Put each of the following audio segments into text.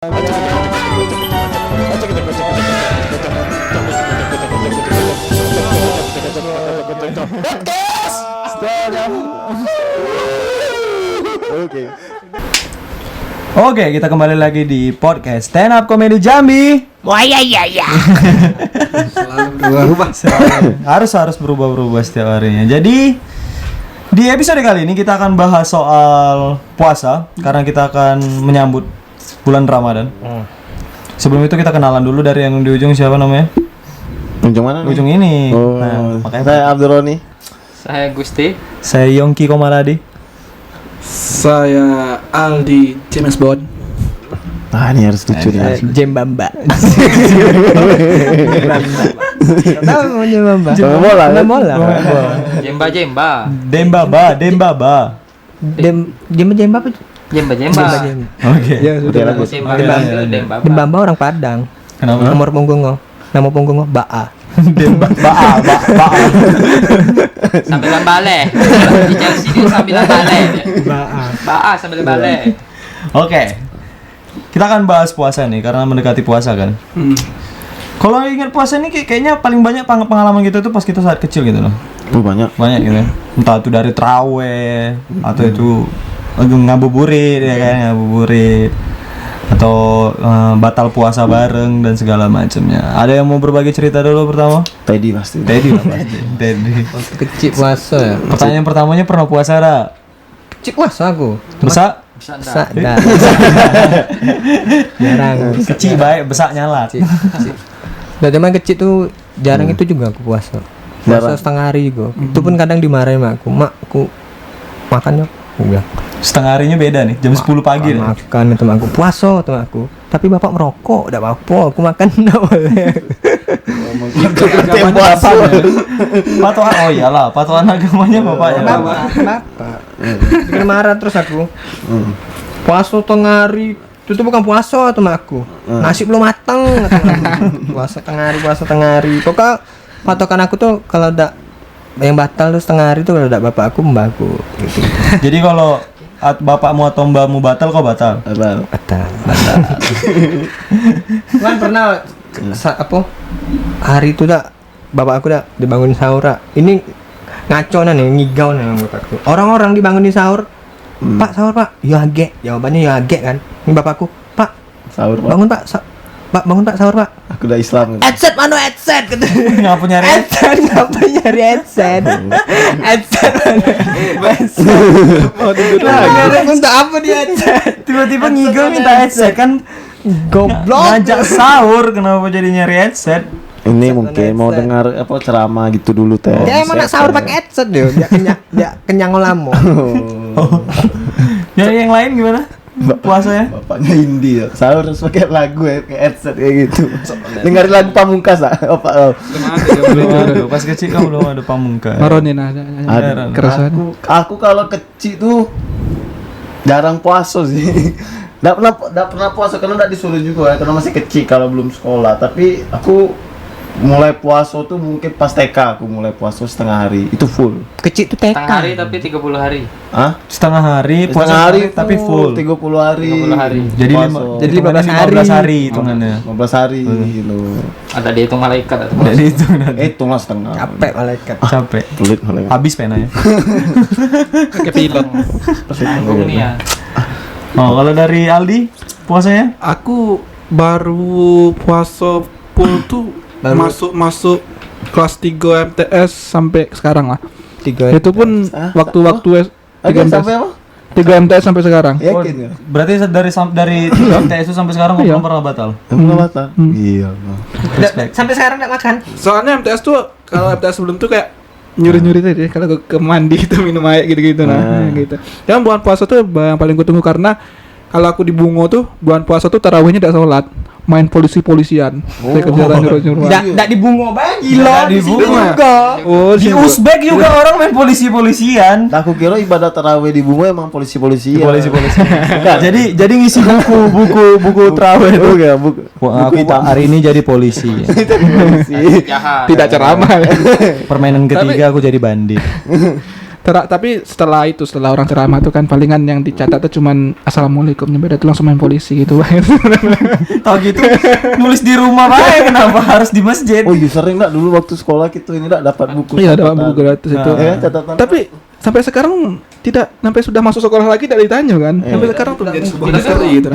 Podcast. Oke, kita kembali lagi di podcast Stand Up Comedy Jambi. Wah ya. Harus berubah setiap harinya. Jadi di episode kali ini kita akan bahas soal puasa karena kita akan menyambut bulan Ramadan. Sebelum itu kita kenalan dulu dari yang di ujung, siapa namanya? Ujung mana? Ujung ini. Oh, Makanya saya Abdurroni. Saya Gusti. Saya Yongki Komaradi. Saya Aldi James Bond. Ah, ini harus lucu nih. Jembamba. Tahu mau Jembamba? Bola. Jemba. Dembaba. Jemba apa? Jemba. Oke. Ya, sudah lah. Dembamba orang Padang. Kenapa? Nomor punggung Nama Baa. Ba. Sambilan bale. Di Chelsea dia sambilan bale. Baa sambilan bale. Oke. Kita akan bahas puasa nih karena mendekati puasa kan. Kalau ingat puasa ini kayaknya paling banyak pengalaman gitu tuh pas kita saat kecil gitu loh. Banyak Gitu. Entah itu dari traweh atau itu ngabuburit ya kan, ngabuburit atau batal puasa bareng dan segala macamnya. Ada yang mau berbagi cerita dulu pertama? Teddy pasti. Teddy lah pasti. Teddy. Kecil puasa ya. Pertanyaan pertamanya, pernah puasa dah? Kecil puasa aku. Besak? Dah. Jarang. Kecil baik, besak nyala. Dari zaman kecil tuh jarang itu juga aku puasa. Puasa setengah hari juga. Itu pun kadang dimarahin sama aku. Mak, aku makan yuk. Aku bilang. Setengah harinya beda nih, jam 10 pagi deh. Makan teman aku, puasa teman aku. Tapi bapak merokok, enggak apa-apa, aku makan enggak boleh. Patokan, oh iyalah, patokan agamanya bapaknya. Bapak. Bikin marah terus aku. Puasa tengah hari, itu bukan puasa teman aku. Nasi belum matang. Puasa tengah hari. Pokoknya patokan aku tuh kalau ada yang batal tuh setengah hari tuh kalau ada bapak aku, mbak aku. Gitu. Jadi kalau bapakmu atau mbakmu batal, kok batal? Batal. Kan pernah hari itu dah bapak aku dah dibangunin sahur. Ini ngaco nih, ngigau nih bapak aku. Orang-orang dibangunin sahur. Pak sahur pak, ya agek. Jawabannya ya agek kan. Ini bapakku, Pak Sahur, Pak. Bangun Pak, Pak bangun Pak sahur Pak. Aku udah Islam. Headset mana headset? Ngapa nyari? Ngapa nyari headset? Headset mana? Mau tidur lagi. Untuk apa dia headset? Tiba-tiba ngigau minta headset kan? Goblok. Ngajak sahur, kenapa jadi nyari headset? Ini mungkin mau dengar ceramah gitu dulu teh. Dia emang nak sahur pakai headset dia kenyang lama. Ya yang lain gimana? Puasanya? Bapaknya Indi ya. Sahur harus pakai lagu ya, pakai headset kayak gitu. Dengerin lagu Pamungkas ah. Apa? Belum ada. Pas kecil kan belum ada Pamungkas. Maronin ada. Keresahan. Aku kalau kecil tuh jarang puasa sih. Nggak pernah puasa karena nggak disuruh juga ya, karena masih kecil kalau belum sekolah. Tapi aku mulai puasa tuh mungkin pas TK aku mulai puasa setengah hari itu full. Kecil tuh TK. Setengah hari tapi 30 hari. Hah? Setengah hari, puasa Setengah hari tapi full. 30 hari. 30 hari. Jadi Puasa. Jadi 15 hari hitungannya. 15 hari gitu. Ada dihitung malaikat atau Jadi itu nanti Hitunglah setengah. Capek malaikat. capek. Pelit mulai. Habis penanya. Kayak pilot. tanggung nih ya. Oh, kalau dari Aldi puasanya? Aku baru puasa full tuh masuk kelas 3 MTS sampai sekarang lah. 3. Itu pun waktu-waktu 3 MTS. Sampai apa? 3 MTS sampai sekarang. Yakin ya? Berarti dari MTS itu sampai sekarang belum pernah batal. Belum batal. Iya. Respect. Sampai sekarang enggak makan. Soalnya MTS tuh kalau MTS sebelum tuh kayak nyuri-nyuri tadi kalau ke mandi itu minum air gitu-gitu gitu. Yang bulan puasa tuh yang paling gue tunggu karena kalau aku di Bungo tuh bulan puasa tuh tarawihnya tidak sholat, main polisian. Kayak kejaran nyuruh-nyuruhan. Enggak di Bungo bagi loh. Di Bungo juga. Oh, Di Uzbek juga orang main polisian. Aku kira ibadah tarawih di Bungo emang polisi-polisi. Jadi ngisi buku traweh itu. Enggak, buku. Wah, aku hari ini jadi polisi. Jahat. tidak ceramah. Permainan ketiga aku jadi bandit. Tapi setelah orang ceramah tuh kan palingan yang dicatat tuh cuman assalamualaikum, nyampe tuh langsung main polisi gitu. Tahu gitu nulis di rumah bae kenapa harus di masjid? Oh iya sering enggak dulu waktu sekolah gitu ini enggak dapat buku. Iya, dapat buku gratis itu. Ya, catatan. Tapi sampai sekarang tidak, sampai sudah masuk sekolah lagi tidak ditanya kan. Sampai sekarang tuh menjadi sebuah misteri gitu.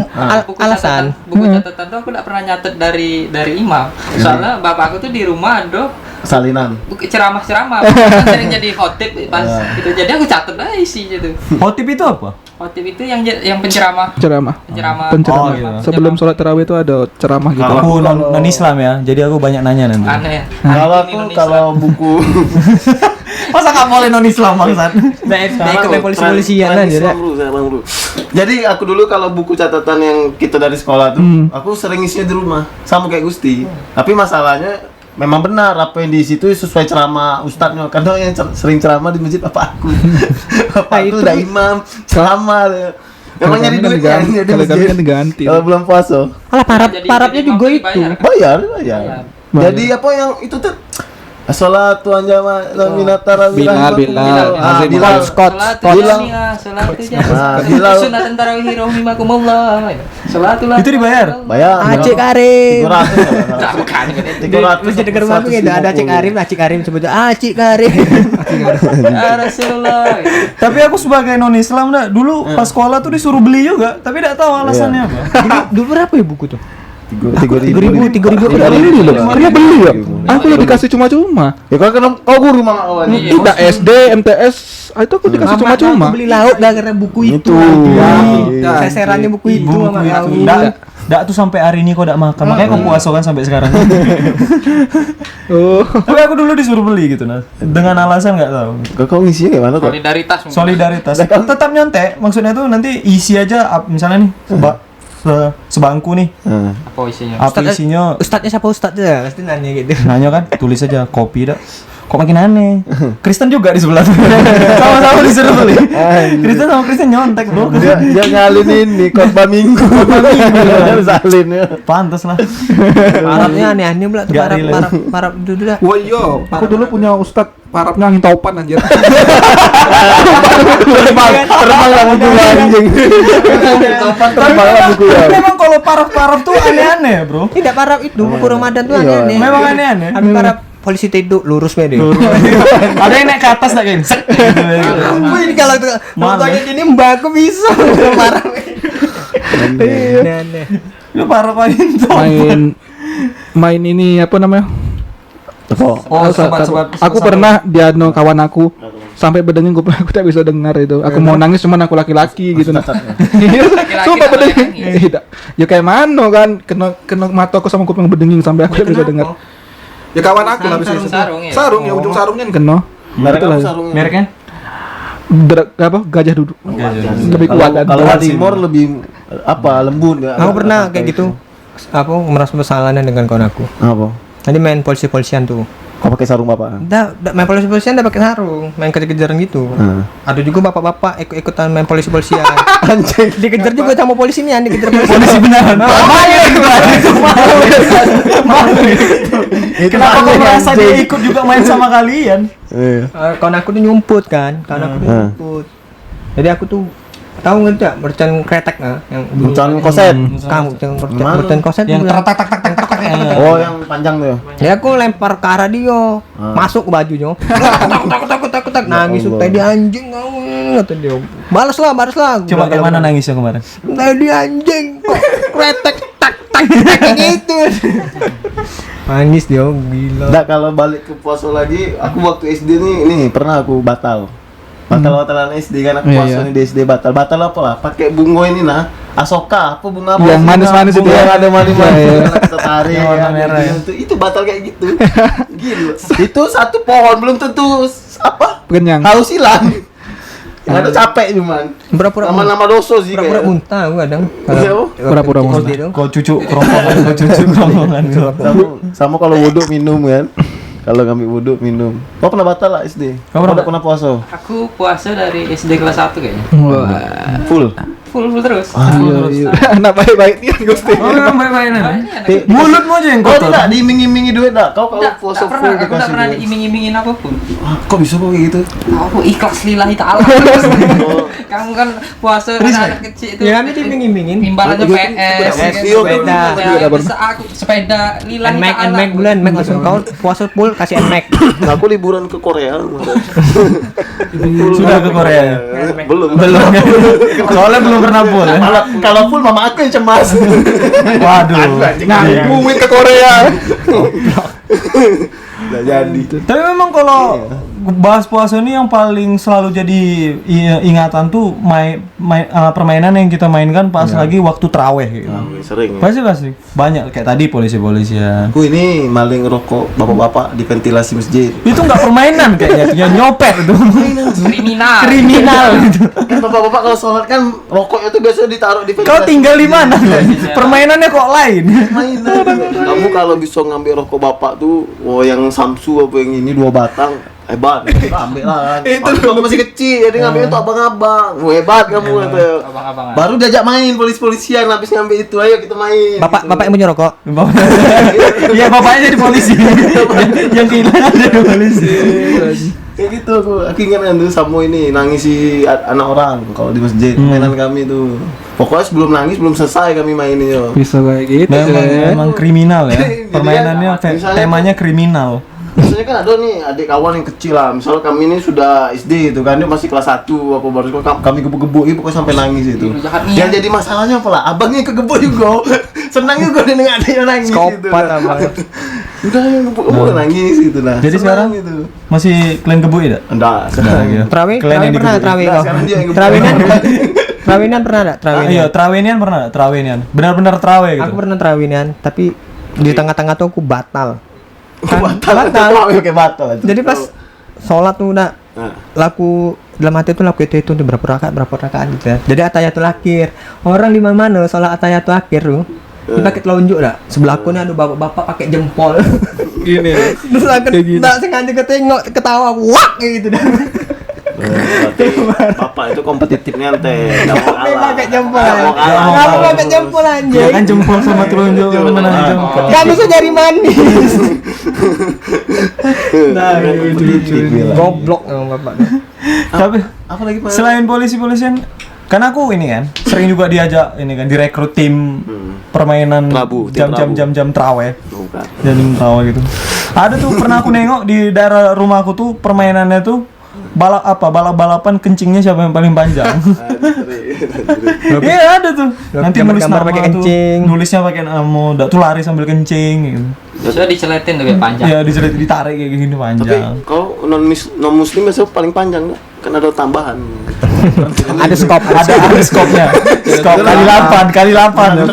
Alasan. Buku catatan tuh aku enggak pernah nyatet dari imam. Soalnya bapakku tuh di rumah ada Salinan. buku ceramah-ceramah. Kan sering jadi khotib pas gitu. Jadi aku catet aja isi gitu. Khotib itu apa? Khotib itu yang penceramah. Ceramah. Penceramah. Oh, gitu. Sebelum sholat tarawih itu ada ceramah gitu. Aku non Islam ya, jadi aku banyak nanya nanti. Aneh. Kalau buku Masa nggak boleh non Islam bangsat? Ikut polisi-polisian aja. Jadi aku dulu kalau buku catatan yang kita dari sekolah tuh, aku sering isinya di rumah, sama kayak Gusti. Tapi masalahnya memang benar apa yang di situ sesuai ceramah ustadznya. Karena yang sering ceramah di masjid bapakku. Bapakku udah imam ceramah. Memang nyari duit ya di masjid. Kan diganti. Kalau bulan puasa. Alah parapnya Jadi juga imam itu. dibayar. Bayar. Jadi apa yang itu tuh As-salatu anjama minatara Bilal. Azim Bilal. Scott. Bilang salat itu Bilal. sunatan tarawih rahimakumullah. Salatul Itu dibayar? bayar. Acik Karim. 300. Bukan. Di masjid negara Mampu gitu ada Acik Karim sebutnya Acik Karim. Ya Rasulullah. Tapi aku sebagai non Islam dah dulu pas sekolah tuh disuruh beli juga, tapi tidak tahu alasannya apa. Dulu berapa ya buku tuh? 3.000 Karena beli loh. Karena beli ya. Aku udah dikasih cuma-cuma. Ya kan kau guru mama kawan. Tidak SD, MTS, itu aku dikasih cuma-cuma. Aku beli lauk gara-gara buku itu. Iya. Seserannya buku itu sama kau. Nggak tuh sampai hari ini kok nggak makan, makanya kok puasa kan sampai sekarang. Oh. Tapi aku dulu disuruh beli gitu nah, dengan alasan nggak tahu. Kau ngisinya kayak mana tuh? Solidaritas. Solidaritas. Tetap nyontek, maksudnya tuh nanti isi aja, misalnya nih sebangku nih, Apa isinya? apa isinya? Ustadznya siapa ustadznya? Pasti nanya gitu. Nanya kan, tulis aja kopi dah. Kok makin aneh? Kristen juga di sebelah. Sama-sama disuruh beli. Kristen sama Kristen nyontek bro. Dia ngalin ini khotbah minggu. Salin ya. Pantas lah. Parapnya aneh-aneh pula tuh Nggak relate. parap itu dah. Wah iya, aku dulu punya ustad parapnya angin taupan anjir. Terbang lah buku anjing. Terbang lah buku ya. Memang kalau paraf-paraf tuh aneh-aneh bro. Tidak parap itu buku Ramadan tuh Iya. aneh-aneh. Memang aneh-aneh. Ada parap polisi tidur lurus deh. Ada yang naik ke atas tak kayak Ini kalau tuh Malah. kayak gini mbak aku bisa parap. Aneh-aneh. Lu paraf angin tuh. Main ini apa namanya? Oh, sobat-sobat. Aku pernah diano kawan aku sampai berdenging aku tak bisa dengar itu. Aku mau nangis cuman aku laki-laki gitu. Sumpah berdenging. Ya kayak mana kan kena mata aku sama kuping berdenging sampai aku tak bisa dengar. Ya kawan aku lah bisa. Sarung ya? Sarung ya ujung sarungnya kena. Merek apa sarungnya? Mereknya? Apa gajah duduk. Lebih kuat dan Kalau Timor lebih apa lembut ya. Aku pernah kayak gitu. Apa merasa bersalahnya dengan kawan aku. Apa? Tadi main polisi-polisian tuh. Kau pakai sarung bapak? Nggak main polisi-polisian udah pakai sarung, main kejar-kejaran gitu. Ada juga bapak-bapak ikut-ikutan main polisi-polisian. Anjing. Dikejar juga sama polisinya, dikejar Polisi beneran. Kenapa kok merasa dia ikut juga main sama kalian? Iya. Kawan aku tuh nyumput kan, kawan aku tuh nyumput. Jadi aku tuh tahu nggak mercon kretek yang Mercon koset. Kamu mercon koset Yang juga. tak tak tak tak tak tak. Oh, yang panjang tuh. Ya aku lempar ke arah dia, masuk ke bajunya. Takut nangis tuh tadi anjing kamu kata dia. Balas lah. Coba kayak mana nangisnya kemarin? Tadi anjing kok kretek tak kayak gitu. Nangis dia gila. Nggak, kalau balik ke puasa lagi, aku waktu SD nih pernah aku batalan SD kan aku puasa nih di SD batal apa lah, pakai bunga ini nah, asoka apa bunga apa? Yang manis-manis itu bunga ya. yang ada manis-manis, kita tarik Yang warna ya, merah ya. itu batal kayak gitu. Gila. Itu satu pohon belum tentu apa? Kenyang. Haus hilang. Yang ada capek cuman. Pura-pura Nama-nama dosa sih pura-pura kayak. muntah aku kadang. Iya, Bu. Pura-pura Kalau muntah. gitu. Kau cucu kerongkongan. Sama kalau wudhu minum kan. Kalau ngambil wudhu minum. Kau pernah batal lah SD? Kau pernah pernah puasa? Aku puasa dari SD kelas 1 kayaknya. Wah. Full. full terus. Iya. Anak baik-baik nih Gusti. Oh, memang baik-baik nih. Baik-baik. Mulutmu aja yang Kau kotor. tidak diiming-imingi duit dah. Kau kalau Nggak puasa pernah, full aku nggak dikasih pernah duit. diiming-imingin apapun. Ah, kok bisa kok kayak gitu? Aku ikhlas lillahi ta'ala. Kamu kan puasa kan anak kecil itu. Ya kami diiming-imingin. Imbalannya PS, Iya, sepeda, iya, bisa aku sepeda lillahi Nmax ta'ala. Nmax bulan Nmax langsung kau puasa full kasih Nmax. Nah, aku liburan ke Korea. Sudah ke Korea ya? Belum. Belum. Soalnya belum pernah full ya. Kalau full mama aku yang cemas. Waduh. Nah, ngumumin ke Korea. Nggak jadi. Tapi memang kalau bahas puasa ini yang paling selalu jadi ingatan tuh permainan yang kita mainkan pas lagi waktu traweh gitu. Sering. Ya. Pasti banyak kayak tadi polisi-polisian. Aku ini maling rokok bapak-bapak di ventilasi masjid. Itu nggak permainan kayaknya, yang nyopet itu. Kriminal. Kriminal gitu. Kan bapak-bapak kalau sholat kan rokoknya tuh biasanya ditaruh di ventilasi. Kau tinggal di mana? Permainannya kok lain. Mainan. Kamu kalau bisa ngambil rokok bapak tuh, yang Samsu apa yang ini 2 batang, hebat. Kita ambil lah. Itu kamu masih kecil, jadi ngambil itu abang-abang. Hebat kamu kata. Abang-abangan. Baru diajak main polisi-polisian habis ngambil itu, ayo kita main. Bapak yang punya rokok. Iya, bapaknya jadi polisi. Yang kehilangan jadi polisi. Kayak gitu aku ingat kan tuh Samo ini nangisi anak orang kalau di masjid mainan kami tuh. Pokoknya sebelum nangis belum selesai kami mainnya. Bisa kayak gitu. Memang kriminal ya. Jadi Permainannya kan, misalnya temanya kriminal. Biasanya kan ada nih adik kawan yang kecil lah. Misal kami ini sudah SD gitu kan, dia masih kelas 1 apa baru sekolah, kami gebuk-gebuk pokoknya sampai nangis itu. Jahat nih. Yang jadi masalahnya apa lah? Abangnya kegebuk juga. Senang juga dia dengan adiknya nangis gitu. Skopat abang. Udah gebuk nangis gitu lah. Jadi sekarang itu. Masih kalian gebuk ya? Enggak, Sudah gitu. Terawih Kalian yang pernah digebuk. terawih Enggak, kau. sekarang dia yang gebuk. Terawinan pernah enggak? Terawinan. Iya, terawihnian pernah nggak? Terawihnian. Benar-benar terawih gitu. Aku pernah terawinan, tapi di tengah-tengah tuh aku batal. Batal. Oke, batal. Jadi pas sholat tuh udah laku dalam hati tuh laku itu berapa rakaat gitu ya. Jadi atayatul akhir. Orang di mana sholat atayatul akhir tuh dipakai telunjuk dah. Sebelah aku nih ada bapak-bapak pakai jempol. Gini. Terus aku Kayak gini. enggak sengaja ketengok ketawa wak kayak gitu dah. Bapak itu kompetitifnya ente. Enggak mau Tapi kalah. pakai jempol. Nggak mau kalah. Kamu pakai jempol Ya anjing. kan jempol sama telunjuk mana jempol. Kamu sejari manis. Nah, itu. Goblok emang bapak. Tapi Apa lagi Pak? selain polisi-polisian, kan aku ini kan sering juga diajak ini kan direkrut tim permainan Prabu, tim jam traweh. Bukan. Jam traweh gitu. Ada tuh pernah aku nengok di daerah rumahku tuh permainannya tuh balap-balapan kencingnya siapa yang paling panjang. Iya ada tuh. Nanti nulis Gambar-gambar nama pakai tuh, kencing. nulisnya pakai nama, udah tuh lari sambil kencing gitu. Biasanya diceletin tuh kayak panjang. Ya ditarik kayak gini Tapi panjang. kalau non muslim biasanya paling panjang nggak? Kan ada tambahan. Ada skop, Ada skopnya. Skop kali 8.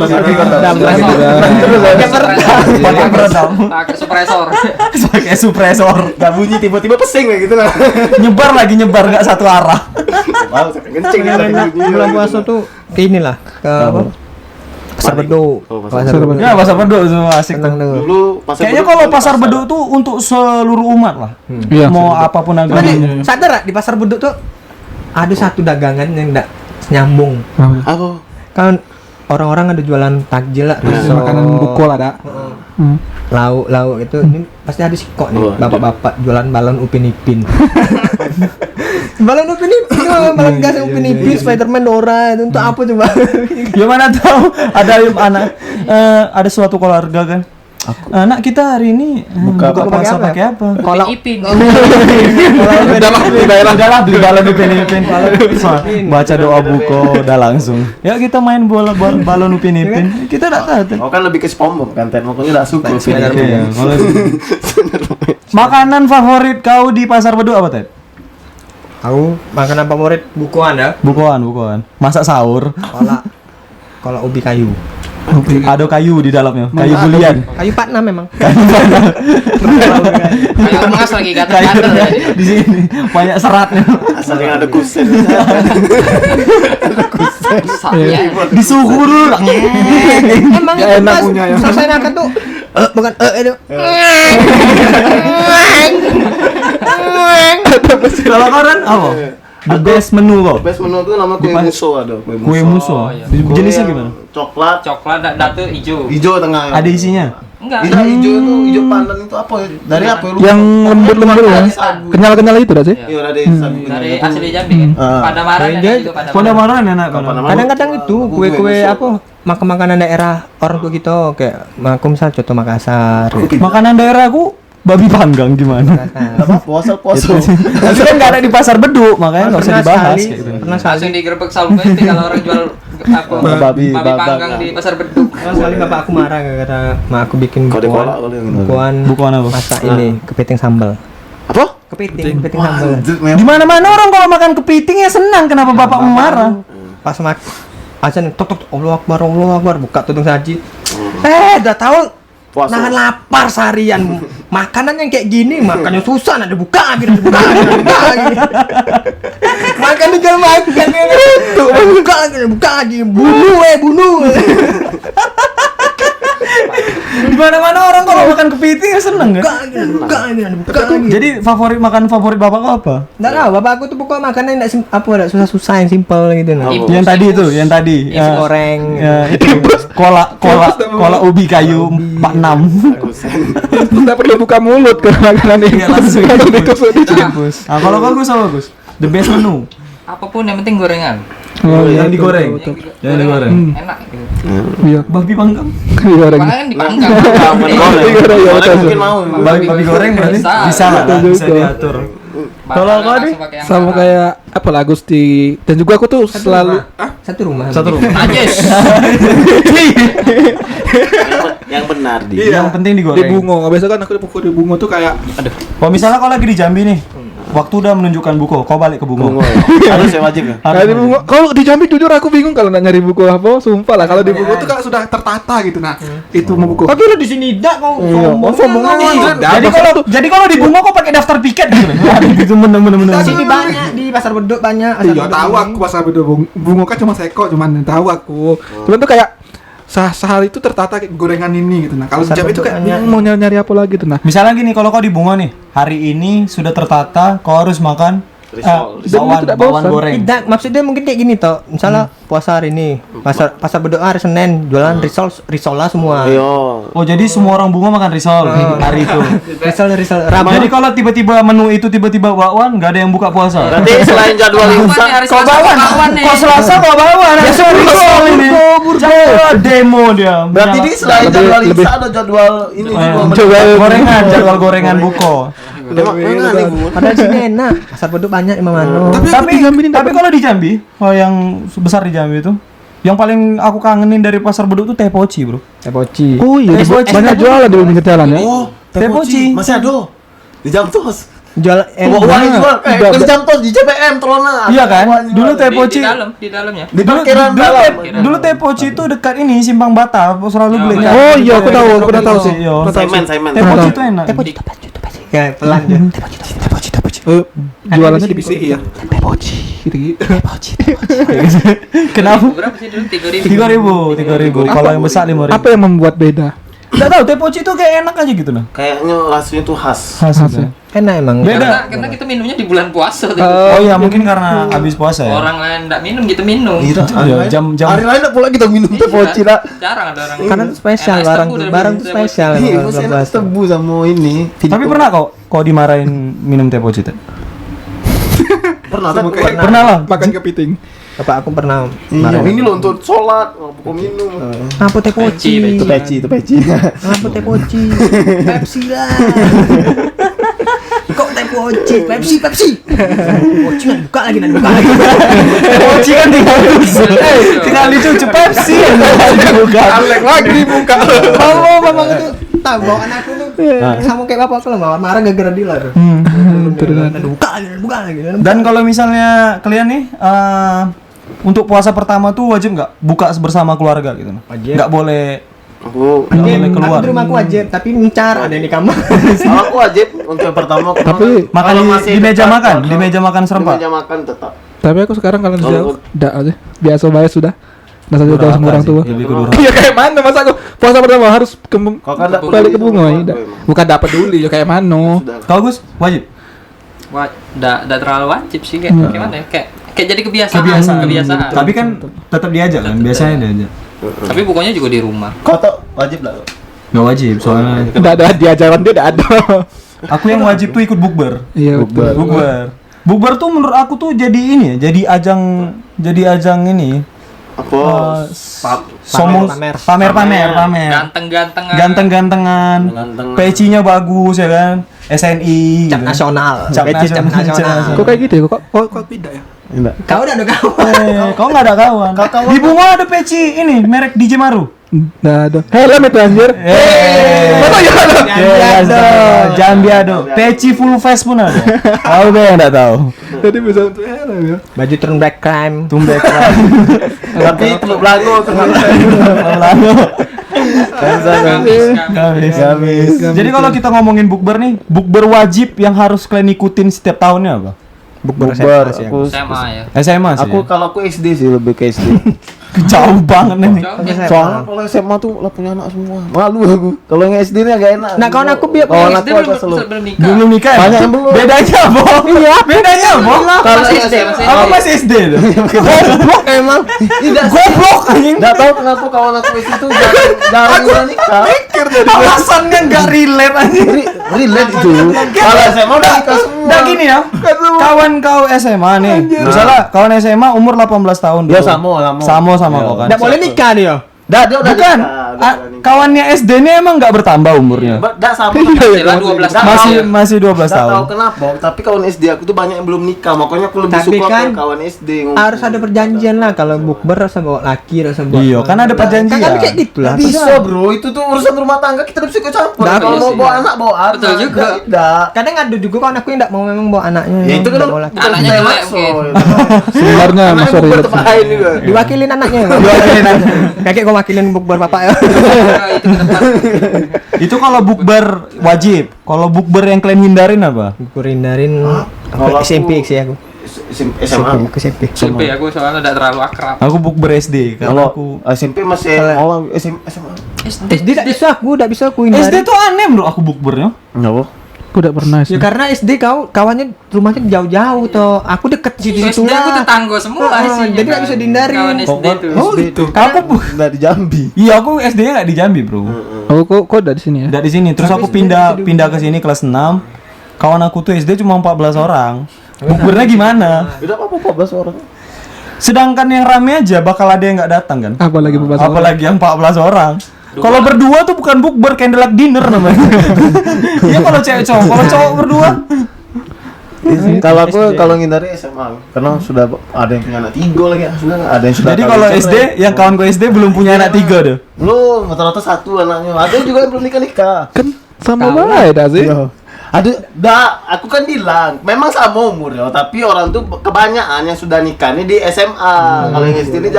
Pakai peredam. Pakai suppressor. Pakai suppressor. Gak bunyi tiba-tiba pesing kayak gitu lah. Nyebar nggak satu arah. Wow, sampai kencing ya. bulan puasa tuh ke inilah ke apa? Pasar Beduk. Oh, pasar Beduk. Ya pasar beduk tuh asik Tenang tuh. tuh. Dulu pasar Kayaknya Beduk kalau ada pasar beduk tuh untuk seluruh umat lah. Iya. Mau apapun Tapi agamanya. sadar gak di Pasar Beduk tuh ada satu dagangan yang enggak nyambung. Apa? Kan orang-orang ada jualan takjil lah, risol, Makanan bukul ada. lauk itu ini pasti ada sikok nih, Oh, bapak-bapak jualan balon Upin Ipin. Balon Upin Ipin, balon gas Upin Ipin, Spiderman Dora itu untuk apa coba? Ya mana tahu ada ada suatu keluarga kan. Anak kita hari ini buka puasa pakai apa? Kalau Ipin. Udahlah beli balon Upin Ipin. Baca doa buko udah langsung. Ya kita main bola balon Upin Ipin. Kita enggak tahu. Oh kan lebih ke SpongeBob kan, Ten. Pokoknya udah suka Iya, kalau makanan favorit kau di pasar beduk apa, Ted? aku makanan favorit bukuan ya. Bukoan. Masak sahur. Kalau ubi kayu. Ada kayu di dalamnya, kayu bulian. Kayu Patna memang. Kayak emas lagi gatel-gatel. Di sini banyak seratnya. asalnya ada kusen. Saya Disuhur. Emang Ya, enak pas punya ya. selesai makan tuh bukan itu. Kalau kau kan apa? The best menu kok. Best menu tuh nama kue Di pas- muso ada kue muso. Kue muso. Oh, iya. Jenisnya Kue gimana? yang Coklat, Coklat datu hijau. hijau tengah. Ada isinya. Enggak. Tidak hijau itu hijau pandan itu apa ya? Dari apa ya? Lupa. Yang lembut-lembut ya. Kenyal-kenyal itu dah sih. Iya dari sagu Dari kenyal itu. asli Jambi kan. Padamaran Dia- enak juga Pondamaran enak kan. Apa namanya? Kadang-kadang itu Kue kue-kue muso. apa makan-makanan daerah orang tua gitu kayak aku misal contoh Makassar. Makanan daerahku babi panggang gimana? Apa? Puasa. Tapi kan nggak ada di pasar beduk, makanya nggak usah Pernah dibahas sekali- kayak gitu. Pernah Langsung sekali digerebek salung itu kalau orang jual apa Babi panggang di pasar beduk. pernah sekali bapak aku marah gara-gara mak aku bikin Kode kolak kali yang itu. bukuan Bukuan apa? masak ini kepiting sambal. Apa? Kepiting sambal. Anjir, Di memang. mana-mana orang kalau makan kepiting ya senang, kenapa bapakmu marah? Pas azan tok Allah Akbar buka tudung saji. Udah tahu Puasa. nahan lapar seharian. Makanan yang kayak gini makannya susah nanti buka lagi. Makan tinggal makan buka lagi bunuh. Di mana-mana orang kalau makan kepiting ya senang kan? Buka lagi. Jadi makanan favorit bapak kau apa? Nggak tahu, bapak aku tuh pokoknya makannya nggak susah-susah yang simple gitu nah. Ibu. Yang tadi itu, yang tadi. Nasi goreng. Itu kola ubi kayu 46. Tidak perlu buka mulut ke makanan ini. Iya, langsung Kalau ditusuk di Gus. Nah, kalau bagus apa bagus? The best menu. Apapun yang penting gorengan. Oh, yang betul, digoreng. betul, betul. Yang digoreng. Enak gitu. Iya. Babi panggang. Digoreng. Makanya kan dipanggang. Goreng. Digoreng, ya, Goreng betul. mungkin mau. Babi goreng berarti bisa lah, Betul bisa juga. diatur. Kalau Bakal kau, Di? langsung pakai yang Sama merah. kayak apa lah Gusti. Dan juga aku tuh selalu Satu rumah. Satu rumah. Najis. Yang benar di. Yang penting di digoreng. bungo. Biasa kan aku di bungo tuh kayak Kalau misalnya kau lagi di Jambi nih, waktu udah menunjukkan buku, kau balik ke Bungo. Bungo. Harus ya wajib ya. kayak di bungo. Kalau di Jambi jujur aku bingung kalau nak nyari buku apa, sumpah lah. Kalau di bungo tuh kan sudah tertata gitu nah. Itu mau buku. Kok kira di sini dak kau sombong. Jadi kalau di Bungo kau pakai daftar piket gitu. Itu bener-bener. Di sini banyak di pasar beduk banyak. Iya tahu aku pas habis itu bungo kan cuma seko cuman tahu aku. Cuman tuh kayak sehari itu tertata kayak gorengan ini gitu nah. Kalau di Pasar Jambi itu kayak bentuknya. bingung mau nyari apa lagi tuh nah. Misalnya gini, kalau kau di Bungo nih, hari ini sudah tertata, kau harus makan Risol. bawang goreng. Tidak, maksudnya mungkin kayak gini toh. Misalnya puasa hari ini, pasar beduk hari Senin jualan risol lah semua. Iya. Oh, jadi semua orang Bungo makan risol hari itu. Risol Rabu. Jadi kalau tiba-tiba menu itu tiba-tiba bakwan, nggak ada yang buka puasa. Berarti selain jadwal Kapan nih imsak, hari Kau Selasa bawan, kapan nih? kau Selasa kau bawan. Ya risol ini. Jangan demo dia. berarti di selain Lebih- jadwal lebih- imsak ada jadwal ini juga. Jadwal gorengan buko. Emang enak nih, Bu. Padahal sini enak. Pasar beduk banyak Imam Mano. Tapi kalau di Jambi, yang besar di Jambi itu, yang paling aku kangenin dari pasar beduk tuh teh poci, bro. Teh poci. Oh iya, banyak jualan di pinggir jalan ya. Oh, Teh poci. masih ada. Di jam tos. Jual Wah, dijual. Udah, Di jam tos di JPM Trona. Iya kan? Dulu teh Di poci. dalamnya. Di parkiran dalam. Dulu teh poci itu dekat ini Simpang Bata, aku selalu beli. Oh iya, aku tahu, aku udah tahu sih. Iya. Pernah tahu sih. Simon. Teh poci itu enak. Teh poci. Ya, pelan ya. Jualannya di PCI ya. Gitu-gitu. Kenapa? Berapa sih dulu? 3.000. 3.000. Kalau yang besar 5.000. Apa yang membuat beda? Enggak tahu, teh poci itu kayak enak aja gitu nah. Kayaknya rasanya tuh khas. Hasilnya. Enak emang. Beda. Karena kita minumnya di bulan puasa tuh. Oh iya, mungkin karena habis puasa ya. Orang lain enggak minum, kita minum. Iya, jam Hari lain enggak pula kita minum teh poci lah. Jarang ada orang. Karena spesial Es barang tebu tuh, dari barang teh spesial Iya, emang masih bulan enak puasa. tebu sama ini. Tapi pernah kok dimarahin minum teh poci teh? Pernah Sama kayak Pernah lah. makan kepiting. Bapak aku pernah Iya, marah. ini loh untuk sholat, buku minum. Ngapa teh poci? Peci. Itu peci. Ngapa teh poci? Pepsi lah. Kok teh poci? Pepsi. Poci nggak dibuka lagi. Poci kan tinggal tinggal dicuci Pepsi. Alek lagi dibuka. Oh, memang itu tahu bawaan aku tuh sama kayak bapak aku lah marah gara-gara dia lah tuh. Buka lagi. Dan kalau misalnya kalian nih untuk puasa pertama tuh wajib nggak buka bersama keluarga gitu? Wajib. Nggak boleh Aku nggak boleh Aku keluar. di rumah aku wajib, tapi mencar ada di kamar. aku wajib untuk yang pertama. Tapi Makan Kalau di, masih di meja dekat, makan, kalau- di meja makan Di serempak. meja makan tetap. tapi aku sekarang kalau Kalau jauh enggak aja. Biasa bayar sudah. Nggak saja jauh sama orang tua. Lebih ke durhaka. Iya kayak mana masa aku puasa pertama harus Kau kan enggak balik ke bunga ya. Bukan dapat dulu ya kayak mana. Sudah. Kau Gus wajib. Udah terlalu wajib sih kayak gimana ya? Kayak jadi kebiasaan. Tapi kan tetap diajak kan, biasanya diajak. Tapi bukunya juga di rumah. Kau tau wajib lah. Nggak wajib soalnya. Enggak ada di ajaran dia enggak ada. Aku yang wajib tuh ikut bukber. Iya betul. Bukber tuh menurut aku tuh jadi ini ya, jadi ajang ini. Apa? Somong pamer. Ganteng-gantengan. PC-nya bagus ya kan. SNI Cap gitu. nasional. Cap Cap nasional. nasional. Kok kayak gitu ya? Kok pindah ya? Enggak. Kau udah ada kawan. Kau nggak ada kawan. Di Bungo ada peci ini merek DJ Maru. Enggak ada. Helm itu anjir. Jambiado. Peci full face pun ada. Tahu gak yang enggak tahu? Jadi bisa untuk helm ya. Baju turn back crime. Tumbek. Tapi teluk Blango Gamis. Jadi kalau kita ngomongin bukber nih, bukber wajib yang harus kalian ikutin setiap tahunnya apa? Bukber Bukber, SMA sih aku SMA ya. SMA sih. aku kalau aku SD sih, lebih ke SD. Jauh banget nih. Soalnya kalau SMA tuh lah punya anak semua. Malu aku. Kalau yang SD ini agak enak. Nah, kawan aku biar Kawan SD aku belum agak slow. belum nikah. Belum nikah ya? Banyak yang belum. Bedanya apa? Iya, bedanya apa? Kalau Masih yang SD, masih Apa SD. masih SD tuh? goblok emang. tidak Goblok anjing. Enggak tahu kenapa kawan aku SD tuh jarang udah nikah. Alasannya enggak relate anjing. Relate itu. Kalau SMA udah nikah semua. Nah gini ya, kawan kau SMA nih, misalnya kawan SMA umur 18 tahun Ya dulu. sama Sama kau kan. Enggak boleh nikah dia. Dah dia udah Bukan, nikah, udah nikah. kawannya SD ini emang nggak bertambah umurnya. Dah sama. Setelah 12 tahun. Masih 12 Nggak tahun. tahu kenapa, tapi kawan SD aku tuh banyak yang belum nikah, makanya aku lebih Tapi suka kan ke kawan SD. Harus ada perjanjian lah kalau bukber harus bawa laki, harus bawa. Iya, kan ada perjanjian. Kan kayak gitu lah. Nggak bisa bro, itu tuh urusan rumah tangga kita bisa ikut campur. Nggak Kalau bisa. mau bawa anak bawa anak. Betul juga. Tidak. Kadang ada juga kawan aku yang enggak mau memang bawa anaknya. Ya itu kan nggak mau laki. Anaknya bukan jelek makso, mungkin. itu. Sebenarnya Anaknya masuk bukan relate. tempat lain juga. Diwakilin anaknya. Kayak gua wakilin bukber bapak ya. Itu ke depan. Itu kalau bukber wajib. Kalau bukber yang kalian hindarin apa? Bukber hindarin Kalau aku- SMP sih aku. SMA. Ke SMP. SMP aku soalnya udah terlalu akrab. Aku bukber SD karena Kalau aku SMP masih Kalau- SMA. SD enggak bisa aku, enggak bisa aku hindarin. SD tuh aneh bro aku bukbernya. Enggak, Aku udah pernah sih. Ya karena SD kau kawannya rumahnya jauh-jauh toh. Aku deket situ-situ SD aku tetangga semua sih. jadi nggak bisa dihindari. Kawan SD tuh. Oh gitu. Aku Enggak di Jambi. Iya aku SD-nya nggak di Jambi bro. Kok udah di sini ya? Nggak di sini. Terus aku pindah ke sini kelas 6. Kawan aku tuh SD cuma 14 orang. Bukbernya gimana? Udah apa 14 orang. Sedangkan yang rame aja bakal ada yang nggak datang kan? Apalagi pembahasan. Apalagi yang 14 orang. Kalau berdua tuh bukan bukber, candlelight dinner namanya. Iya kalau cewek cowok, kalau cowok berdua. Kalau aku kalau ngindari SMA karena sudah ada yang punya anak 3 lagi, sudah ada yang sudah. Jadi kawin kalau cerai. SD, yang kawan gue SD belum punya anak 3 deh. Belum, rata-rata 1 anaknya. Ada juga yang belum nikah. Kan sama baik dah sih. Aku kan bilang, memang sama umur ya, tapi orang tuh kebanyakan yang sudah nikah ini di SMA. Kalau yang SD ini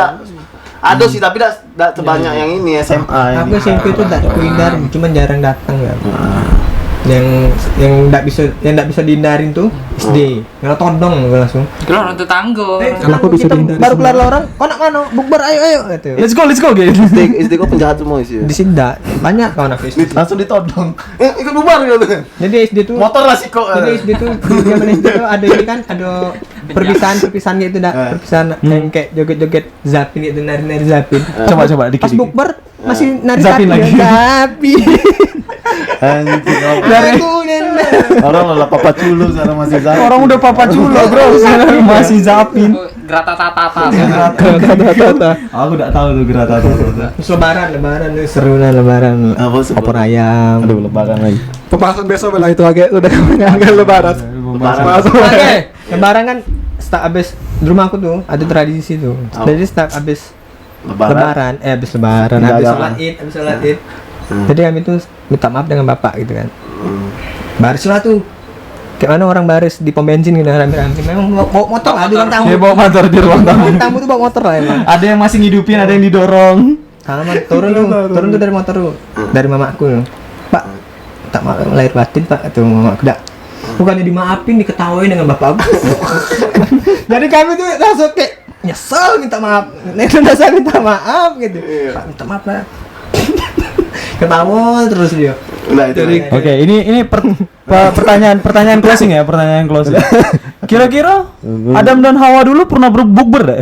ada sih, tapi tidak sebanyak yang ini SMA. Aku SMP itu enggak aku hindarin, cuma jarang datang ya. Yang enggak bisa dihindarin tuh SD. Kalau todong gue langsung. Kalau orang tetangga. Kalau aku bisa Kita dihindari baru keluar semua. orang, kau nak mana? Bukber ayo gitu. Let's go gitu. SD kok penjahat semua sih. Di sini enggak banyak kawan aku SD. Langsung ditodong. Ikut bubar gitu. Jadi SD tuh Motor lah sih kok. Jadi SD tuh di zaman SD tuh ada ini kan ada perpisahan gitu dah perpisahan yang kayak joget-joget zapin gitu nari-nari zapin. Coba dikit. Pas bukber masih nari Zapin zapin lagi. Zapin. Anjing. Dari kunen. Orang lah papa culun sekarang masih zap. Orang udah papa culo bro, sekarang masih zapin. Grata tata. Aku nggak tahu tuh gerata. Terus lebaran tuh seru lah lebaran. Apa sih? Opor ayam. Aduh lebaran lagi. Pembahasan besok lah itu agak udah agak lebaran. Oke, lebaran kan setiap abis di rumah aku tuh ada tradisi tuh. Jadi setiap abis lebaran, abis lebaran, Tidak abis ada sholat id. Jadi kami tuh minta maaf dengan bapak gitu kan. Baris lah tuh. Kayak mana orang baris di pom bensin gitu rame-rame. Memang bawa motor lah di ruang tamu. Dia bawa motor di ruang tamu. Ruang tamu tuh bawa motor lah emang. Ada yang masih ngidupin, ada yang didorong. Alamat turun tuh dari motor tuh. Dari mamaku. Pak, tak maaf lahir batin Pak atau mamaku dak. Bukannya dimaafin diketawain dengan bapak aku. Jadi kami tuh langsung kayak nyesel minta maaf. Saya minta maaf gitu. Pak minta maaf lah. Ketawa terus dia. Udah itu. Jadi Oke, ini pertanyaan closing ya, pertanyaan closing. Kira-kira Adam dan Hawa dulu pernah berbukber ya?